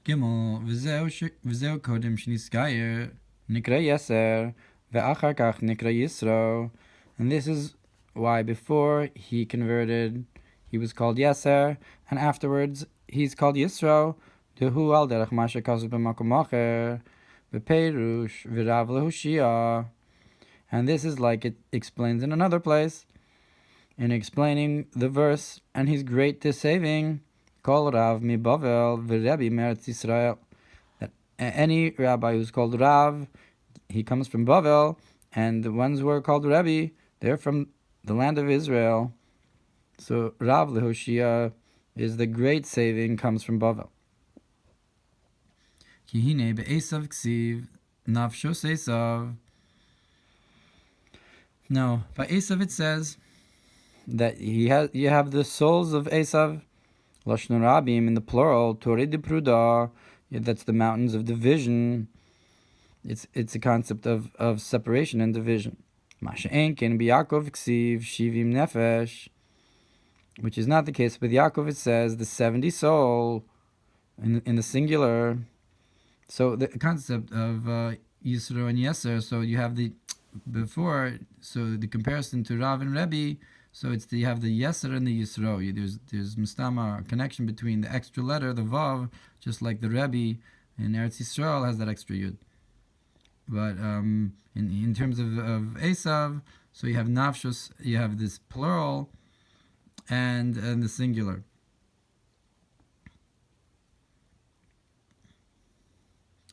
Gimel, v'zeu kodem shnisgayer, nikra yeser, ve'achar kach nikra Yisro. And this is why before he converted, he was called Yeser, and afterwards he's called Yisro. Dehu al derech ma shekasuf b'makom acher, v'peirush v'rav lehushia. And this is like it explains in another place, in explaining the verse, and he's great to saving. Kol Rav mi Bavel v'Rebbe meretz Yisrael. That any rabbi who's called Rav, he comes from Bavel, and the ones who are called Rebbe, they're from the land of Israel. So Rav lehoshia is the great saving, comes from Bavel. Kihine be'esav ksiv nafshos esav. No, by Esav it says that you have the souls of Esav. Lashon Rabim in the plural, Torei de Pruda, that's the mountains of division. It's a concept of separation and division. Masha Enkin b'Yakov ksiv shivim nefesh, which is not the case with Yaakov. It says the 70 soul in the singular. So the concept of Yisro and Yeser. So you have the before. So the comparison to Rav and Rebbe. So you have the Yeser and the Yisro. There's mustama, a connection between the extra letter, the Vav, just like the Rebbe in Eretz Yisrael has that extra Yud. But in terms of Esav, so you have Nafshos, you have this plural, and the singular.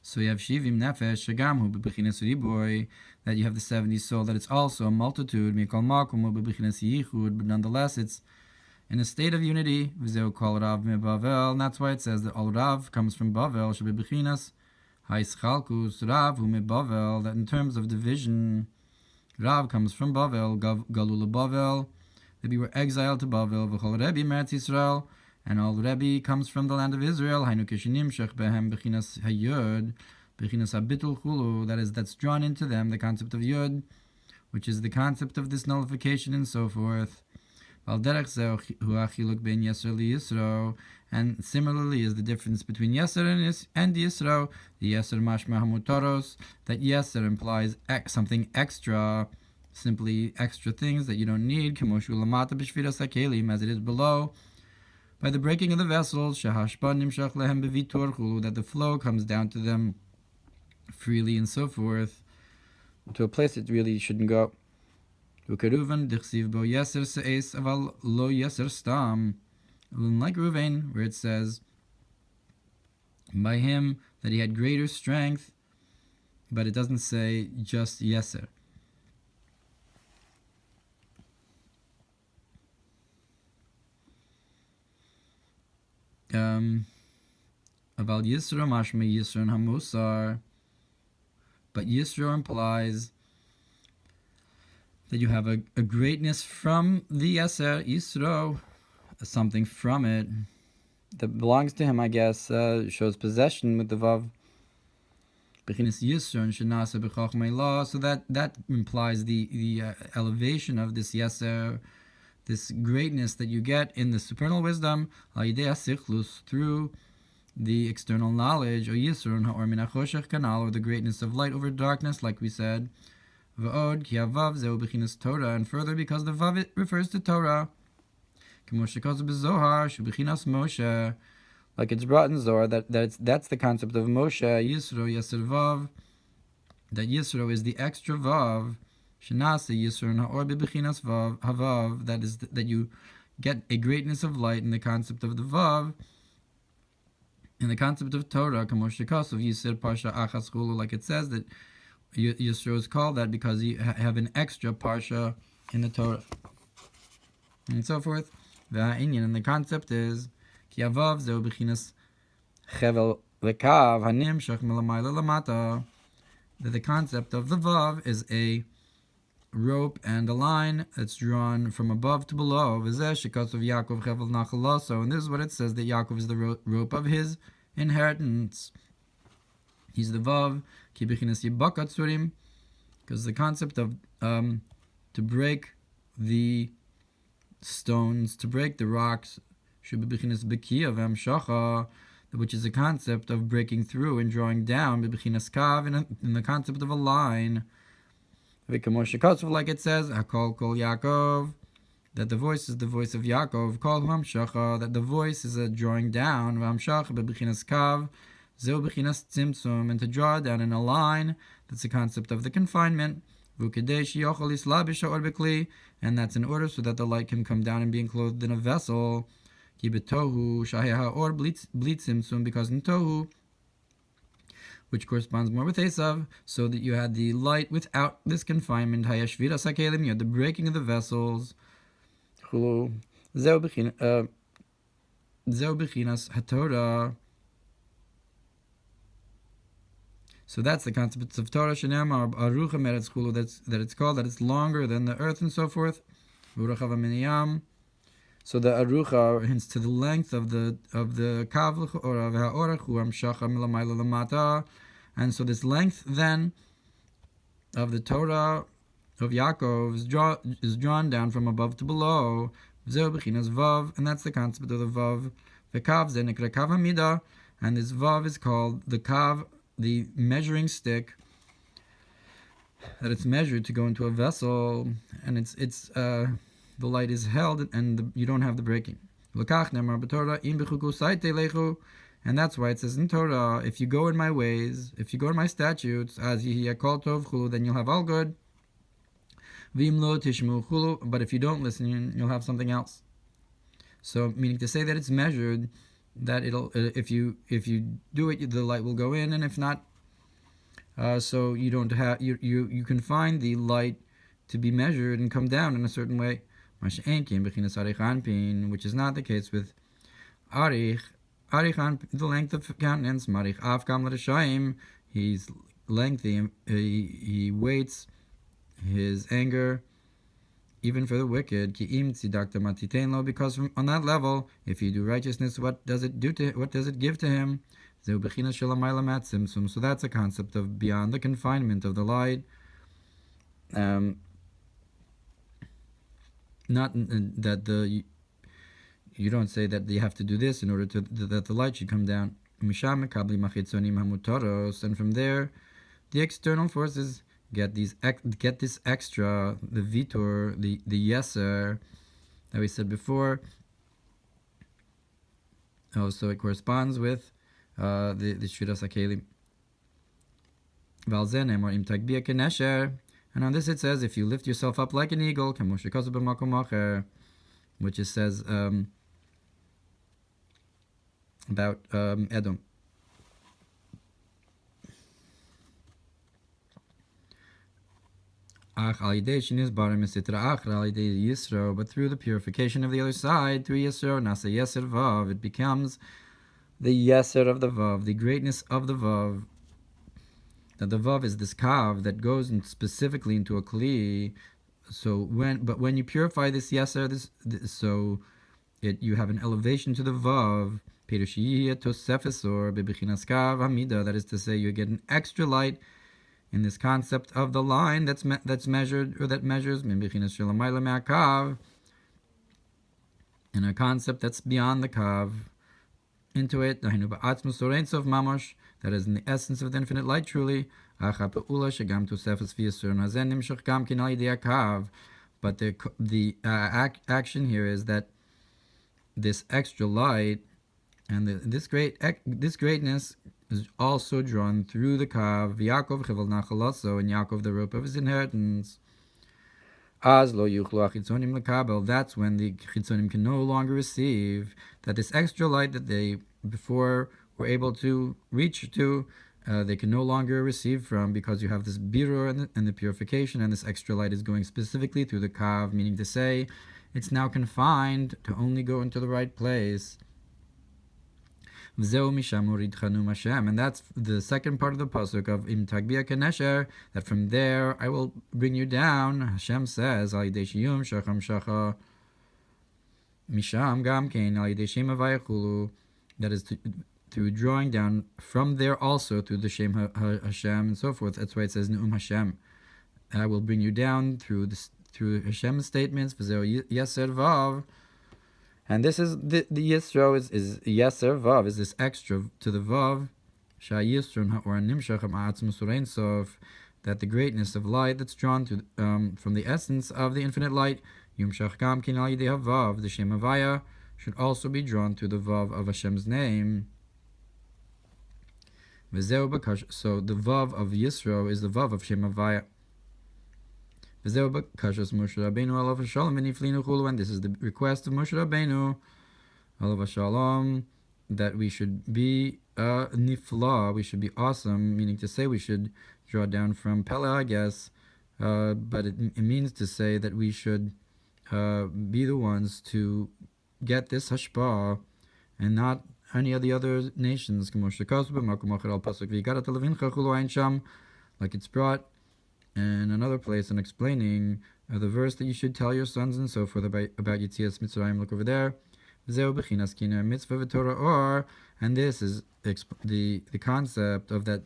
So you have Shivim Nefesh Shagamhu B'Bechinas Riboy, that you have the 70 soul, that it's also a multitude, Mikol Makom B'Bechinas Yichud, but nonetheless it's in a state of unity. V'zeu Kol Rav Me Bavel, and that's why it says that all Rav comes from Bavel, Shebechinas Haischalkus Rav Me Bavel, that in terms of division, Rav comes from Bavel, Galula Bavel, that we were exiled to Bavel, V'chol Rebbe Meretz Yisrael, and all Rebbe comes from the land of Israel. Hainu kishinim shech behem bechinas hayud, bechinas habitul chulu. That's drawn into them the concept of yud, which is the concept of this nullification and so forth. And similarly is the difference between Yeser and Yisro. The Yeser mashma hamutoros, that Yeser implies something extra, simply extra things that you don't need, kemoshu lamata b'shviras hakelim, as it is below. By the breaking of the vessels, that the flow comes down to them freely and so forth, to a place it really shouldn't go. Like Ruvain, where it says, by him that he had greater strength, but it doesn't say just Yeser. About Yisro mashma Yisro and Hamusar, but Yisro implies that you have a greatness from the Yeser, Yisro, something from it that belongs to him, I guess, shows possession with the Vav. Bechinas Yisro and Shenasa b'chachmei la, so that implies the elevation of this Yeser, this greatness that you get in the supernal wisdom, through the external knowledge, or Yisro, or the greatness of light over darkness, like we said. And further, because the Vav refers to Torah, like it's brought in Zohar, that's the concept of Moshe, Yisro, Yeser Vav, that Yisro is the extra Vav, Shenase Yisro Ha'or bebechinas Vav Havav, that you get a greatness of light in the concept of the Vav, in the concept of Torah, Kamoshikos of Yisir Parsha Achas Chulu, like it says that Yisro is called that because you have an extra Parsha in the Torah, and so forth. And the concept is Ki Avav Zeu bechinas Chevel Vekav Hanim Shach Melamayla Lamata, that the concept of the Vav is a rope and a line that's drawn from above to below. And this is what it says, that Yaakov is the rope of his inheritance. He's the Vav, because the concept of to break the stones, to break the rocks, which is a concept of breaking through and drawing down, b'bechinas kav, in the concept of a line. Like it says, Hakol kol Yaakov, that the voice is the voice of Yaakov, Kol hamshacha, that the voice is a drawing down, v'hamshach b'bechinas kav, zeu bechinas tzimtzum, and to draw down in a line, that's the concept of the confinement, v'ukedei sheyochol islabish ha'or b'kli, and that's in order so that the light can come down and be enclosed in a vessel, ki b'tohu shaheh ha'or bli tzimtzum, because in tohu, which corresponds more with Esav, so that you had the light without this confinement, hayashvira sakelim, you had the breaking of the vessels, zeu bechinas haTorah. So that's the concept of Torah shenemar arucha meretz chulu, that it's called, that it's longer than the earth and so forth. So the arucha hints to the length of the kav or of ha'orach hu hamshacha milamayla lamata, and so this length then of the Torah of Yaakov is drawn down from above to below. Zeu bechinas vav, and that's the concept of the vav. V'kav ze nikra kav hamida, and this vav is called the kav, the measuring stick, that it's measured to go into a vessel, and it's the light is held, and you don't have the breaking. And that's why it says in Torah, if you go in my ways, if you go in my statutes, then you'll have all good. But if you don't listen, you'll have something else. So, meaning to say that it's measured, that it'll if you do it, the light will go in, and if not, so you don't have you can find the light to be measured and come down in a certain way. Which is not the case with Arich. Arich, the length of countenance. Marich Afkam l'Rashaim. He's lengthy. He waits his anger even for the wicked. Because on that level, if you do righteousness, what does it give to him? So that's a concept of beyond the confinement of the light. Not that you don't say that you have to do this in order that the light should come down. And from there, the external forces get this extra, the vitor, the yeser that we said before. Oh, so it corresponds with the shviras hakelim. And on this it says, if you lift yourself up like an eagle, which it says about Edom. But through the purification of the other side, through Yisro, it becomes the yeser of the vav, the greatness of the vav. That the vav is this kav that goes specifically into a kli. So when you purify this yeser, you have an elevation to the vav. That is to say, you get an extra light in this concept of the line that's measured, or that measures in a concept that's beyond the kav into it. That is in the essence of the infinite light, truly. But the action here is that this extra light and this greatness is also drawn through the kav. Yaakov chevel nachalaso, and Yaakov the rope of his inheritance. That's when the chitzonim can no longer receive that this extra light that they before were able to reach to, they can no longer receive from, because you have this Biur and the purification, and this extra light is going specifically through the kav, meaning to say it's now confined to only go into the right place. And that's the second part of the pasuk of Im Tagbia Kenesher, that from there I will bring you down. Hashem says, Misham Gam Kein that is through drawing down from there also through the Shem Hashem and so forth. That's why it says Ne'um Hashem. I will bring you down through Hashem's statements, Yeser Vav, And this is the Yisro is Yeser Vav, is this extra to the Vav, that the greatness of light that's drawn to from the essence of the infinite light, the Shem Havaya, should also be drawn to the Vav of Hashem's name. So the Vav of Yisro is the Vav of Shem Havaya. And this is the request of Moshe Rabbeinu, alav shalom, that we should be nifla, we should be awesome, meaning to say we should draw down from Pele, I guess, but it means to say that we should be the ones to get this hashpah and not any of the other nations, like it's brought in another place and explaining the verse that you should tell your sons and so forth about Yetzias Mitzrayim. Look over there. And this is the concept of that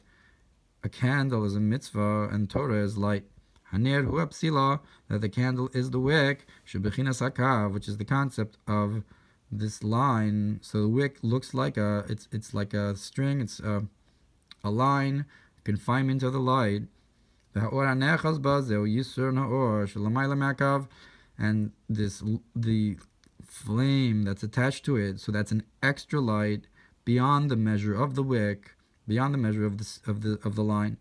a candle is a mitzvah and Torah is light. Haner hu apsila, that the candle is the wick, shebechinas hakav, which is the concept of this line. So the wick looks like it's like a string, it's a line, confinement of the light. And this the flame that's attached to it, so that's an extra light beyond the measure of the wick, beyond the measure of the line.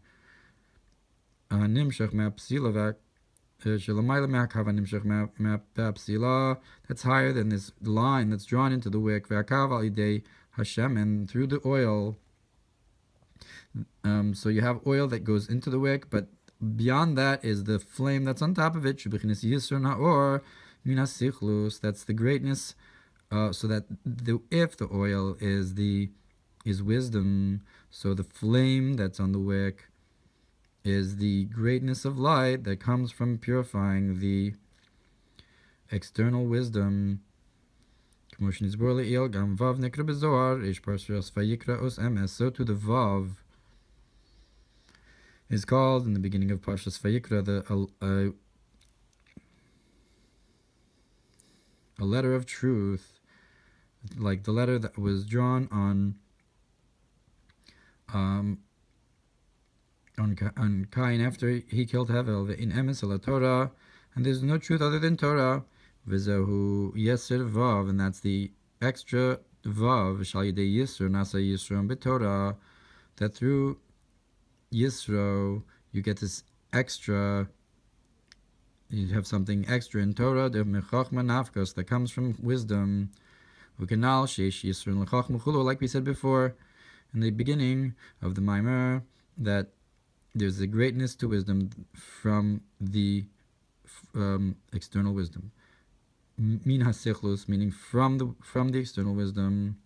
That's higher than this line that's drawn into the wick, Hashem, and through the oil. So you have oil that goes into the wick, but beyond that is the flame that's on top of it. That's the greatness. So that if the oil is wisdom, so the flame that's on the wick is the greatness of light that comes from purifying the external wisdom. So to the Vav is called in the beginning of Parshas Vayikra a letter of truth, like the letter that was drawn on Cain after he killed Hevel, in emes ala Torah, and there's no truth other than Torah. V'zehu yeser vav, and that's the extra vav, shal yidei Yisro nasa Yisro b'Torah, that through Yisro you get this extra, you have something extra in Torah, that comes from wisdom. Like we said before in the beginning of the Mamer, that there's a greatness to wisdom from the external wisdom. Min hasichlus, meaning from the external wisdom.